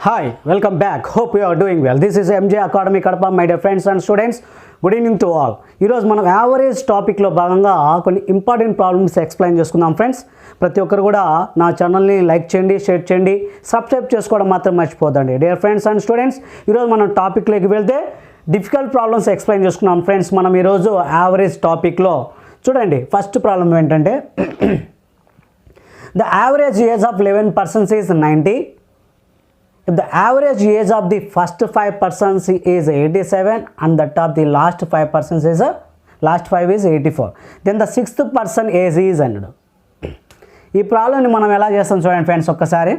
Hi, welcome back. Hope you are doing well. This is MJ Academy Kadapa, my dear friends and students. Good evening to all. ఈరోజు మనం average టాపిక్లో భాగంగా కొన్ని important problems explain చేసుకుందాం friends. ప్రతి ఒక్కరు కూడా నా ఛానల్ని లైక్ చేయండి, షేర్ చేయండి, సబ్స్క్రైబ్ చేసుకోవడం మాత్రం మర్చిపోదండి. డియర్ ఫ్రెండ్స్ అండ్ స్టూడెంట్స్, ఈరోజు మనం టాపిక్లోకి వెళ్తే డిఫికల్ట్ ప్రాబ్లమ్స్ ఎక్స్ప్లెయిన్ చేసుకున్నాం ఫ్రెండ్స్. మనం ఈరోజు యావరేజ్ టాపిక్లో చూడండి, ఫస్ట్ ప్రాబ్లం ఏంటంటే the average age of 11 persons is 90. If the average age of the first 5 persons is 87 and that of the last 5 persons is 84, then the sixth person age is 100. ఈ ప్రాబ్లమ్ని మనం ఎలా చేస్తాం చూడండి friends ఒక్కసారి.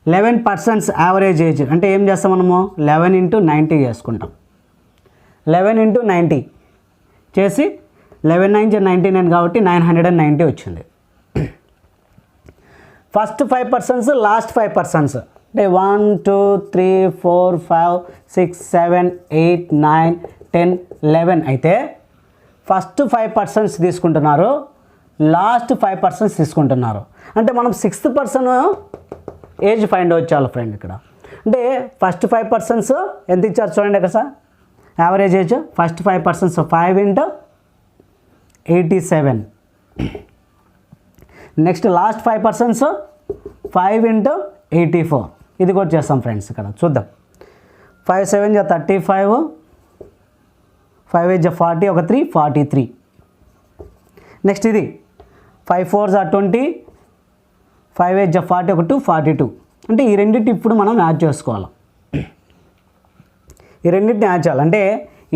11 persons average age అంటే ఏం చేస్తాం మనము 11 × 90 చేసుకుంటాం. 11 × 90 చేసి 11 9 99 కాబట్టి 990 వచ్చింది. ఫస్ట్ 5 persons, లాస్ట్ 5 persons అంటే 1 2 3 4 5 6 7 8 9 10 11 అయితే ఫస్ట్ 5 persons తీసుకుంటున్నారు, లాస్ట్ 5 persons తీసుకుంటున్నారు. అంటే మనం 6th person age find out చేయాలి ఫ్రెండ్. ఇక్కడ అంటే ఫస్ట్ 5 persons ఎంత ఇచ్చారు చూడండి ఇక్కడ sir. Average age first 5 persons 5 × 87. Next last 5 persons 5 × 84. ఇది కూడా చేస్తాం ఫ్రెండ్స్. ఇక్కడ చూద్దాం. 5 7 35, 5 8 40, ఒక 3 43. నెక్స్ట్ ఇది 5 4 20, 5 8 40, ఒక 2 42. అంటే ఈ రెండింటి ఇప్పుడు మనం యాడ్ చేసుకోవాలి. ఈ రెండింటిని యాడ్ చేయాలి. అంటే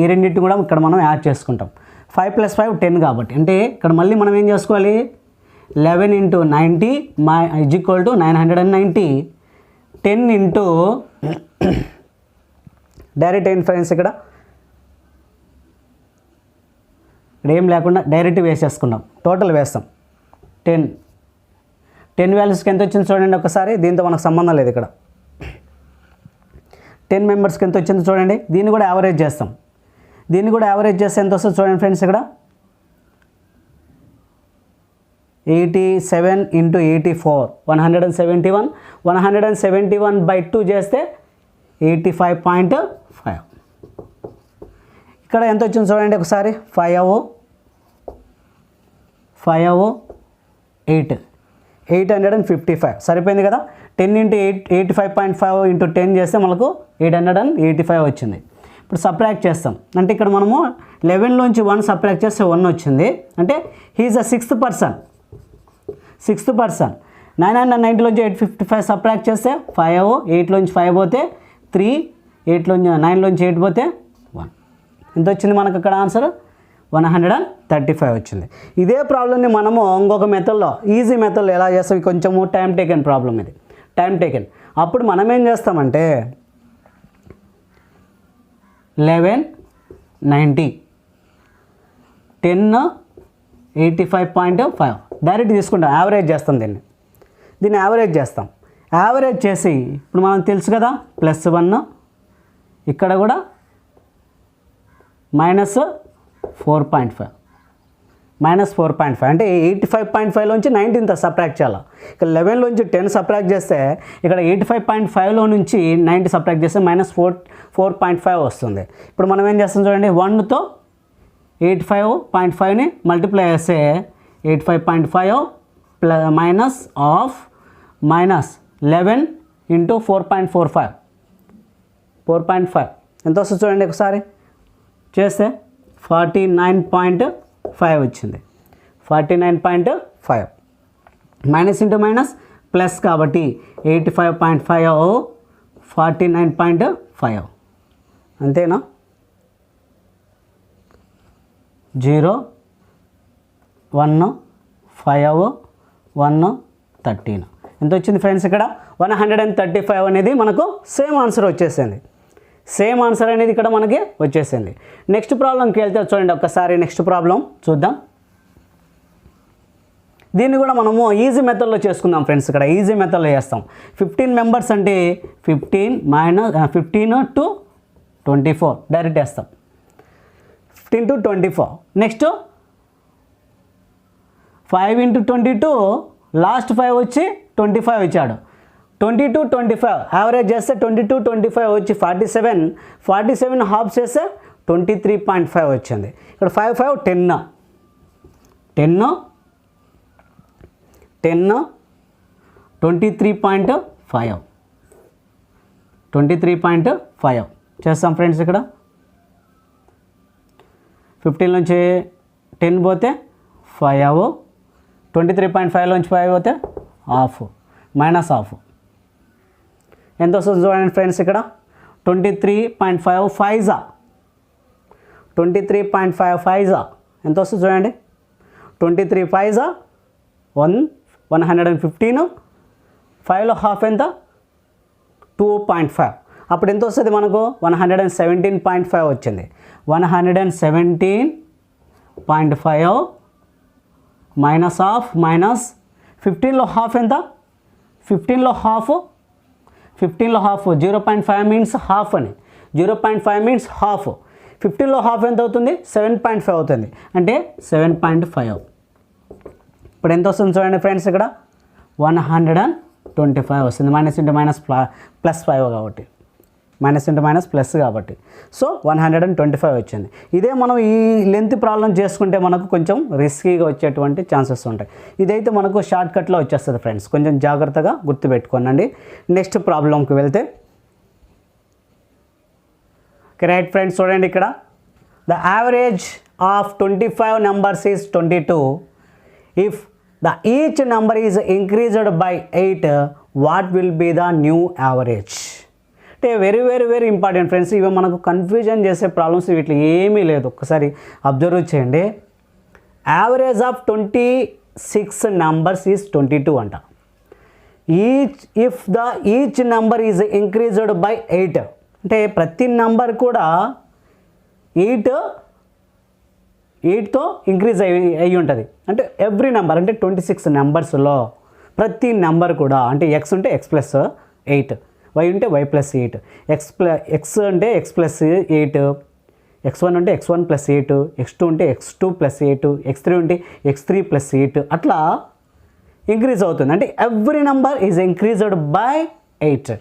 ఈ రెండింటిని కూడా ఇక్కడ మనం యాడ్ చేసుకుంటాం. 5 + 5 10 కాబట్టి అంటే ఇక్కడ మళ్ళీ మనం ఏం చేసుకోవాలి, 11 × 90 = 990. 10 × డైరెక్ట్ అయిన ఫ్రెండ్స్ ఇక్కడ ఏం లేకుండా డైరెక్ట్ వేసేసుకున్నాం. టోటల్ వేస్తాం. 10 వాల్యూస్కి ఎంత వచ్చింది చూడండి ఒకసారి. దీంతో మనకు సంబంధం లేదు. ఇక్కడ 10 మెంబర్స్కి ఎంత వచ్చింది చూడండి. దీన్ని కూడా యావరేజ్ చేస్తాం. దీన్ని కూడా యావరేజ్ చేస్తే ఎంత వస్తుంది చూడండి ఫ్రెండ్స్. ఇక్కడ 87 × 84 171. 171/2 చేస్తే 85.5. ఇక్కడ ఎంత వచ్చింది చూడండి ఒకసారి. 855 సరిపోయింది కదా. 10 × 85.5 × 10 చేస్తే మనకు 885 వచ్చింది. ఇప్పుడు సబ్ట్రాక్ట్ చేస్తాం. అంటే ఇక్కడ మనము 11లోంచి 1 సబ్ట్రాక్ట్ చేస్తే 1 వచ్చింది. అంటే హీఈస్ అ 6th person. 6th person. 990లోంచి 855 subtract చేస్తే 5, 8లోంచి 5 పోతే 3, 9లోంచి 8 పోతే 1. ఎంత వచ్చింది మనకు అక్కడ ఆన్సర్ 135 వచ్చింది. ఇదే ప్రాబ్లమ్ని మనము ఇంకొక మెథడ్లో, ఈజీ మెథడ్లో ఎలా చేస్తాం, కొంచెము టైం టేకెన్ ప్రాబ్లం ఇది. Time taken. అప్పుడు మనం ఏం చేస్తామంటే 11 90 10 85.5 డైరెక్ట్ తీసుకుంటాం. యావరేజ్ చేస్తాం. దీన్ని యావరేజ్ చేస్తాం. యావరేజ్ చేసి ఇప్పుడు మనం తెలుసు కదా +1, ఇక్కడ కూడా -4.5 అంటే 85.5లోంచి 19 సబ్ట్రాక్ట్ చేయాలి. ఇక్కడ 11లోంచి 10 సబ్ట్రాక్ట్ చేస్తే ఇక్కడ 85.5లో నుంచి 90 సబ్ట్రాక్ట్ చేస్తే -4.5 వస్తుంది. ఇప్పుడు మనం ఏం చేస్తాం చూడండి. 1తో 85.5ని మల్టిప్లై చేస్తే 85.5 -11 × 4.45 4.5 ఎంత వస్తుంది చూడండి ఒకసారి. చేస్తే 49.5 వచ్చింది. 49.5 మైనస్ ఇంటూ మైనస్ ప్లస్ కాబట్టి 85.5 49.5 అంతేనా. 0 1 5 1 13 ఎంత వచ్చింది ఫ్రెండ్స్. ఇక్కడ 135 అనేది మనకు సేమ్ ఆన్సర్ వచ్చేసింది. సేమ్ ఆన్సర్ అనేది ఇక్కడ మనకి వచ్చేసింది. నెక్స్ట్ ప్రాబ్లంకి వెళ్తే చూడండి ఒక్కసారి. నెక్స్ట్ ప్రాబ్లం చూద్దాం. దీన్ని కూడా మనము ఈజీ మెథడ్లో చేసుకుందాం ఫ్రెండ్స్. ఇక్కడ ఈజీ మెథడ్లో చేస్తాం. 15 మెంబర్స్ అంటే 15 × 24 డైరెక్ట్ వేస్తాం. 15 × 24. నెక్స్ట్ 5 × 22 లాస్ట్ 5 వచ్చి 25 ఇచ్చాడు. 22, 25 యావరేజ్ చేస్తే 22, 25 వచ్చి 47, 47 హాఫ్ చేస్తే 23.5 వచ్చింది. ఇక్కడ 5, 5 10, 10, 10, 23.5, 23.5 చేస్తాం ఫ్రెండ్స్. ఇక్కడ 15 నుంచి 10 పోతే 5, 23.5 నుంచి 5 పోతే హాఫ్, మైనస్ హాఫ్ ఎంత వస్తుంది చూడండి ఫ్రెండ్స్. ఇక్కడ 23.5 5 23.5 5 ఎంత వస్తుంది చూడండి. 23 5 115, 5లో హాఫ్ ఎంత 2.5. అప్పుడు ఎంత వస్తుంది మనకు 117.5 వచ్చింది. 117.5 మైనస్ హాఫ్ మైనస్ 15లో హాఫ్ ఎంత 15లో హాఫ్ 0.5 మీన్స్ హాఫ్ అని 0.5 మీన్స్ హాఫ్ 15లో హాఫ్ ఎంత అవుతుంది 7.5 అవుతుంది అంటే 7.5. ఇప్పుడు ఎంత వస్తుంది చూడండి ఫ్రెండ్స్. ఇక్కడ 125 వస్తుంది. మైనస్ ఇంటూ మైనస్ ప్లస్ 5 కాబట్టి మైనస్ ఇంటూ మైనస్ ప్లస్ కాబట్టి సో 125 వచ్చింది. ఇదే మనం ఈ లెంత్ ప్రాబ్లం చేసుకుంటే మనకు కొంచెం రిస్కీగా వచ్చేటువంటి ఛాన్సెస్ ఉంటాయి. ఇదైతే మనకు షార్ట్ కట్లో వచ్చేస్తుంది ఫ్రెండ్స్. కొంచెం జాగ్రత్తగా గుర్తుపెట్టుకోనండి. నెక్స్ట్ ప్రాబ్లంకి వెళ్తే రైట్ ఫ్రెండ్స్ చూడండి. ఇక్కడ the average of 25 numbers is 22. If the each number is increased by 8 what will be the new average. అంటే very very very important friends. ఇవి మనకు కన్ఫ్యూజన్ చేసే ప్రాబ్లమ్స్ వీటిలో ఏమీ లేదు. ఒక్కసారి అబ్జర్వ్ చేయండి. యావరేజ్ ఆఫ్ 26 నెంబర్స్ ఈజ్ 22 అంట. Each number is increased by 8 అంటే ప్రతి నెంబర్ కూడా 8తో ఇంక్రీజ్ అయ్యి ఉంటుంది. అంటే ఎవ్రీ నెంబర్ అంటే 26 నెంబర్స్లో ప్రతి నెంబర్ కూడా అంటే ఎక్స్ ఉంటే ఎక్స్ ప్లస్ 8, వై ఉంటే వై ప్లస్ 8, ఎక్స్ అంటే ఎక్స్ ప్లస్ 8, x1 ఉంటే x1 ప్లస్ 8, x2 ఉంటే x2 ప్లస్ 8, x3 ఉంటే x3 ప్లస్ 8 అట్లా ఇంక్రీజ్ అవుతుంది. అంటే every number is increased by 8.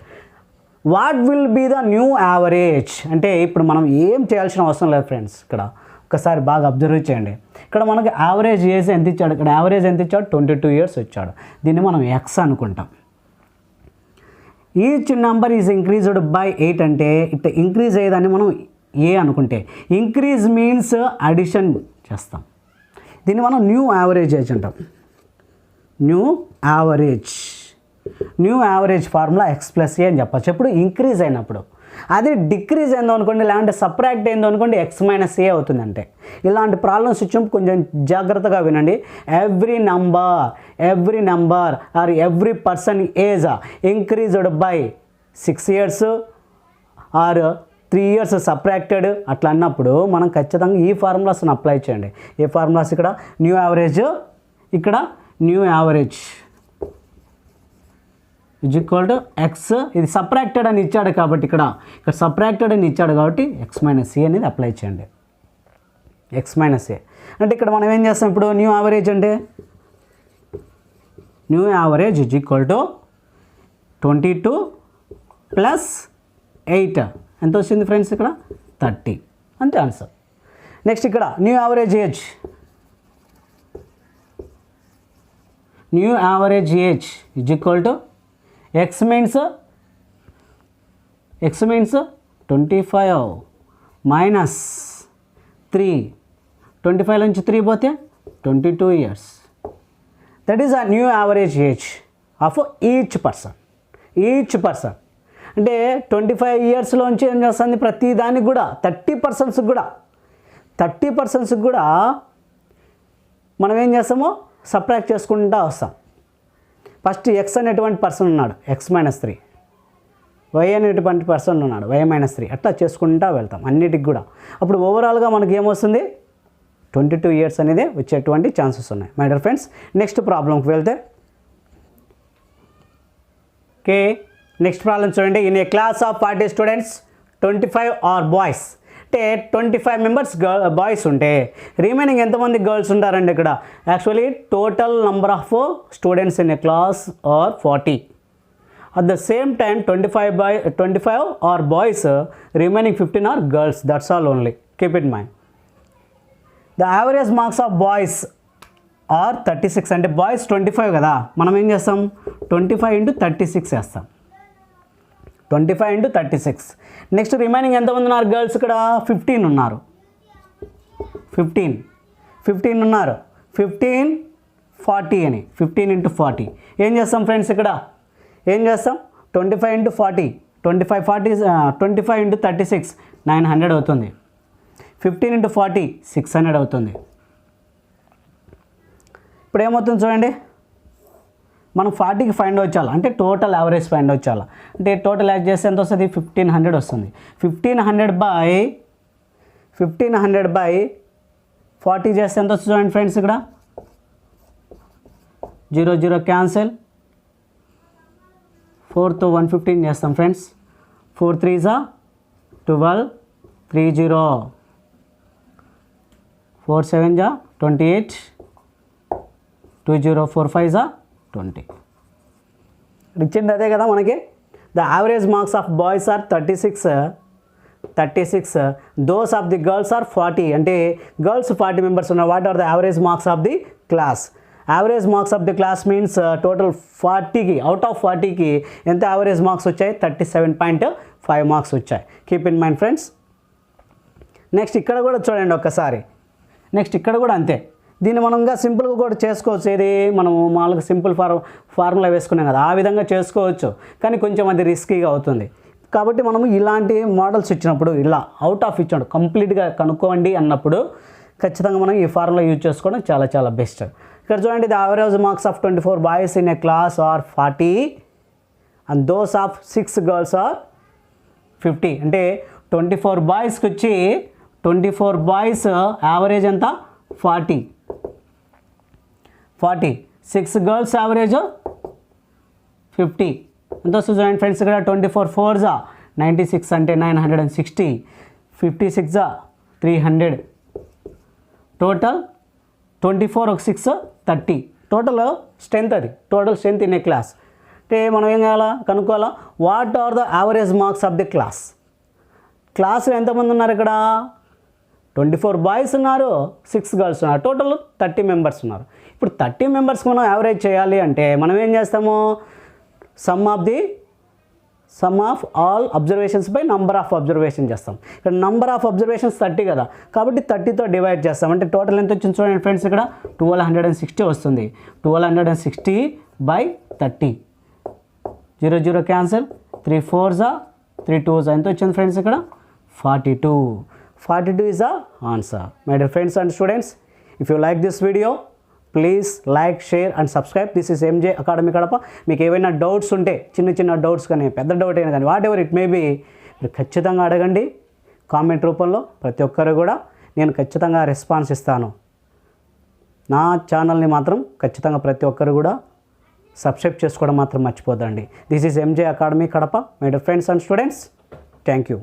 What will be the new average అంటే ఇప్పుడు మనం ఏం చేయాల్సిన అవసరం లేదు ఫ్రెండ్స్. ఇక్కడ ఒకసారి బాగా అబ్జర్వ్ చేయండి. ఇక్కడ మనకు యావరేజ్ ఏజ్ ఎంత ఇచ్చాడు. ఇక్కడ యావరేజ్ ఎంత ఇచ్చాడు 22 ఇయర్స్ వచ్చాడు. దీన్ని మనం ఎక్స్ అనుకుంటాం. Each number is increased by 8 అంటే ఇట్లా ఇంక్రీజ్ అయ్యేదాన్ని మనం ఏ అనుకుంటే ఇంక్రీజ్ మీన్స్ అడిషన్ చేస్తాం. దీన్ని మనం న్యూ యావరేజ్ ఏజ్ అంటాం. New average formula X plus A అని చెప్పచ్చు ఎప్పుడు ఇంక్రీజ్ అయినప్పుడు. అదే డిక్రీజ్ అయిందో అనుకోండి లేదంటే సప్రాక్ట్ అయిందో అనుకోండి ఎక్స్ మైనస్ ఏ అవుతుందంటే. ఇలాంటి ప్రాబ్లమ్స్ వచ్చినప్పుడు కొంచెం జాగ్రత్తగా వినండి. Every number or every person age increased by 6 years or 3 years సప్రాక్టెడ్ అట్లా అన్నప్పుడు మనం ఖచ్చితంగా ఈ ఫార్ములాస్ని అప్లై చేయండి. ఏ ఫార్ములాస్ ఇక్కడ న్యూ యావరేజ్, ఇక్కడ new average is equal to X. ఇది సప్రాక్టెడ్ అని ఇచ్చాడు కాబట్టి ఇక్కడ సప్రాక్టెడ్ అని ఇచ్చాడు కాబట్టి ఎక్స్ మైనస్ ఏ అనేది అప్లై చేయండి. ఎక్స్ మైనస్ ఏ అంటే ఇక్కడ మనం ఏం చేస్తాం ఇప్పుడు న్యూ యావరేజ్ అంటే new average is equal to 22 plus 8 ఎంత వచ్చింది ఫ్రెండ్స్ ఇక్కడ 30 అంతే ఆన్సర్. నెక్స్ట్ ఇక్కడ new average age is equal to X means 25 minus 3, 25 నుంచి 3 పోతే 22 years. That is a new average age of each person. అంటే 25 ఇయర్స్లోంచి ఏం చేస్తుంది ప్రతి దానికి కూడా 30% కూడా మనం ఏం చేస్తామో సబ్ట్రాక్ట్ చేసుకుంటూ వస్తాం. ఫస్ట్ ఎక్స్ అనేటువంటి పర్సన్ ఉన్నాడు ఎక్స్ మైనస్ 3, వై అనేటువంటి పర్సన్ ఉన్నాడు వై మైనస్ 3 అట్లా చేసుకుంటూ వెళ్తాం అన్నిటికి కూడా. అప్పుడు ఓవరాల్గా మనకి ఏమొస్తుంది 22 ఇయర్స్ అనేది వచ్చేటువంటి ఛాన్సెస్ ఉన్నాయి మై డియర్ ఫ్రెండ్స్. నెక్స్ట్ ప్రాబ్లంకి వెళ్తే నెక్స్ట్ ప్రాబ్లం చూడండి. In a class of 40 students 25 are boys. అంటే 25 మెంబర్స్ బాయ్స్ ఉంటే రిమైనింగ్ ఎంతమంది గర్ల్స్ ఉంటారండి ఇక్కడ? Actually total number of students in a class are 40. At the same time 25 are boys, remaining 15 are girls. That's all only. Keep in mind. The average marks of boys are 36. అంటే boys 25 కదా, మనం ఏం చేస్తాం 25 into 36 చేస్తాం. 25 into 36. Next remaining ఎంతమంది ఉన్నారు girls ఇక్కడ? 15 ఉన్నారు. 15 ఉన్నారు. 15 40 అని 15 into 40 ఏం చేస్తాం ఫ్రెండ్స్ ఇక్కడ? ఏం చేస్తాం 25 into 40, 25 into 36 900 అవుతుంది. 15 into 40 600 అవుతుంది. ఇప్పుడు ఏమవుతుంది చూడండి, మనం 40కి ఫైండ్ అవుట్ చేయాలి అంటే టోటల్ యావరేజ్ ఫైండ్ అవుట్ చేయాలి. అంటే టోటల్ యాడ్ చేస్తే ఎంత వస్తుంది? 1500 వస్తుంది. 1500 by 40 చేస్తే ఎంత వస్తుంది చూడండి ఫ్రెండ్స్ ఇక్కడ? 0 క్యాన్సిల్. 4 to 115 చేస్తాం ఫ్రెండ్స్. 4 3s 12, 30, 4 7s 28, 20 4 5s 20. ఇచ్చింది అదే కదా మనకి. The average marks of boys are 36, those of the girls are 40. అంటే గర్ల్స్ 40 మెంబర్స్ ఉన్నారు. What are the average marks of the class? Average marks of the class means total 40కి out of 40కి ఎంత average marks వచ్చాయి? 37.5 marks వచ్చాయి. Keep in mind friends. Next ఇక్కడ కూడా చూడండి ఒక్కసారి. నెక్స్ట్ ఇక్కడ కూడా అంతే. దీన్ని మనం ఇంకా సింపుల్గా కూడా చేసుకోవచ్చు. ఏది మనము మామూలుగా సింపుల్ ఫార్ములా వేసుకున్నాం కదా, ఆ విధంగా చేసుకోవచ్చు. కానీ కొంచెం అది రిస్కీగా అవుతుంది. కాబట్టి మనము ఇలాంటి మోడల్స్ ఇచ్చినప్పుడు, ఇలా అవుట్ ఆఫ్ ఇచ్చినప్పుడు కంప్లీట్గా కనుక్కోండి అన్నప్పుడు ఖచ్చితంగా మనం ఈ ఫార్ములా యూజ్ చేసుకోవడం చాలా చాలా బెస్ట్. ఇక్కడ చూడండి, the average marks of 24 boys in a class are 40 and those of 6 girls are 50. అంటే 24 బాయ్స్కి వచ్చి 24 బాయ్స్ యావరేజ్ ఎంత? 40. 6 గర్ల్స్ యావరేజ్ 50. ఎంత వస్తుంది చూడండి ఫ్రెండ్స్ ఇక్కడ? 24 4s 96 అంటే 960, 56 300. టోటల్ 24 ఒక 6 30. టోటల్ స్ట్రెంత్, అది total strength in a class. అంటే మనం ఏం చేయాలా? కనుక్కోవాలా what are the average marks of the class. క్లాస్లో ఎంతమంది ఉన్నారు ఇక్కడ? 24 బాయ్స్ ఉన్నారు, 6 గర్ల్స్ ఉన్నారు, టోటల్ 30 మెంబర్స్ ఉన్నారు. ఇప్పుడు 30 మెంబర్స్ మనం యావరేజ్ చేయాలి అంటే మనం ఏం చేస్తాము? Some of all observations by number of observation చేస్తాం. ఇక్కడ నంబర్ ఆఫ్ అబ్జర్వేషన్స్ 30 కదా, కాబట్టి 30తో డివైడ్ చేస్తాం. అంటే టోటల్ ఎంత వచ్చింది చూడండి ఫ్రెండ్స్ ఇక్కడ? 1260 వస్తుంది. 1260 by 30. 0 క్యాన్సిల్. 3 4s 3 2s ఎంత వచ్చింది ఫ్రెండ్స్ ఇక్కడ? 42. 42 is the answer. My dear friends and students, if you like this video, please like, share and subscribe. This is MJ academy Kadapa. మీకు ఏవైనా డౌట్స్ ఉంటే, చిన్న డౌట్స్ కానీ పెద్ద డౌట్ అయినా కానీ whatever it may be, మీరు ఖచ్చితంగా అడగండి కామెంట్ రూపంలో. ప్రతి ఒక్కరు కూడా నేను ఖచ్చితంగా రెస్పాన్స్ ఇస్తాను. నా ఛానల్ని మాత్రం ఖచ్చితంగా ప్రతి ఒక్కరు కూడా సబ్స్క్రైబ్ చేసుకోవడం మాత్రం మర్చిపోద్దండి. This is MJ academy Kadapa. My dear friends and students, thank you.